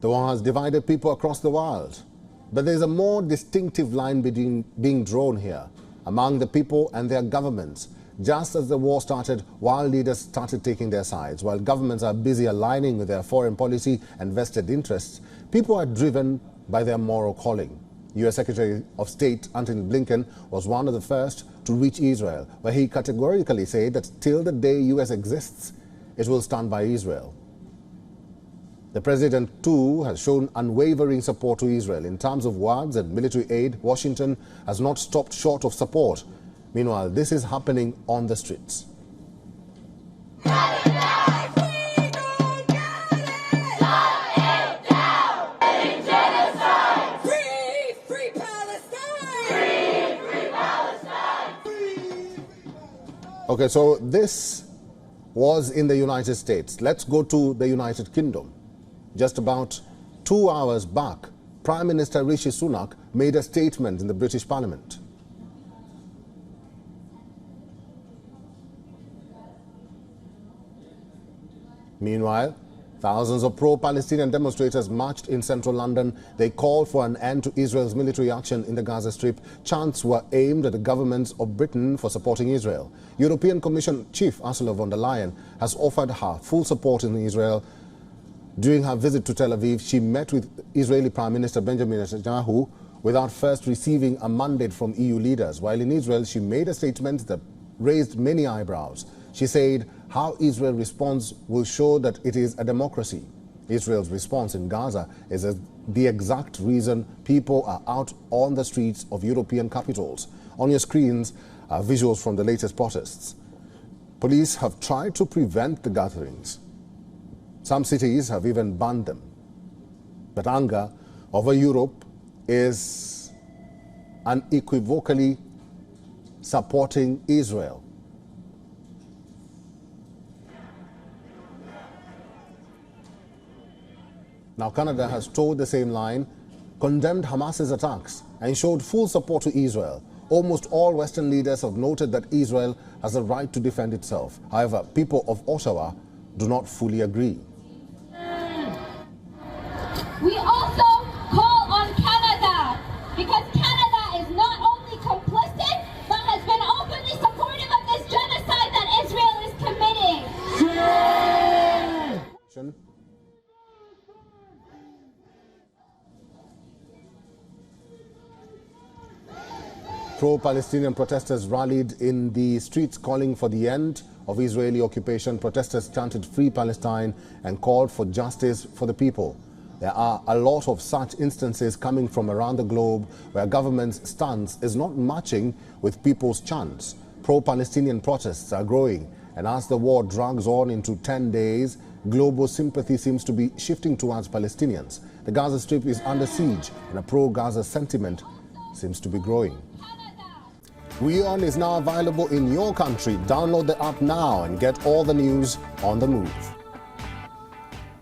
The war has divided people across the world, but there is a more distinctive line being drawn here among the people and their governments. Just as the war started, world leaders started taking their sides. While governments are busy aligning with their foreign policy and vested interests, people are driven by their moral calling. U.S. Secretary of State Antony Blinken was one of the first to reach Israel, where he categorically said that till the day U.S. exists, it will stand by Israel. The president, too, has shown unwavering support to Israel. In terms of words and military aid, Washington has not stopped short of support. Meanwhile, this is happening on the streets. Okay, so this was in the United States. Let's go to the United Kingdom. Just about 2 hours back, Prime Minister Rishi Sunak made a statement in the British Parliament. Meanwhile, thousands of pro-Palestinian demonstrators marched in central London. They called for an end to Israel's military action in the Gaza Strip. Chants were aimed at the governments of Britain for supporting Israel. European Commission Chief Ursula von der Leyen has offered her full support in Israel. During her visit to Tel Aviv, she met with Israeli Prime Minister Benjamin Netanyahu without first receiving a mandate from EU leaders. While in Israel, she made a statement that raised many eyebrows. She said how Israel responds will show that it is a democracy. Israel's response in Gaza is the exact reason people are out on the streets of European capitals. On your screens are visuals from the latest protests. Police have tried to prevent the gatherings. Some cities have even banned them. But anger over Europe is unequivocally supporting Israel. Now, Canada has toed the same line, condemned Hamas's attacks, and showed full support to Israel. Almost all Western leaders have noted that Israel has a right to defend itself. However, people of Ottawa do not fully agree. We also call on Canada, because Canada is not only complicit, but has been openly supportive of this genocide that Israel is committing. Pro-Palestinian protesters rallied in the streets calling for the end of Israeli occupation. Protesters chanted "Free Palestine" and called for justice for the people. There are a lot of such instances coming from around the globe where government's stance is not matching with people's chants. Pro-Palestinian protests are growing, and as the war drags on into 10 days, global sympathy seems to be shifting towards Palestinians. The Gaza Strip is under siege, and a pro-Gaza sentiment seems to be growing. WION is now available in your country. Download the app now and get all the news on the move.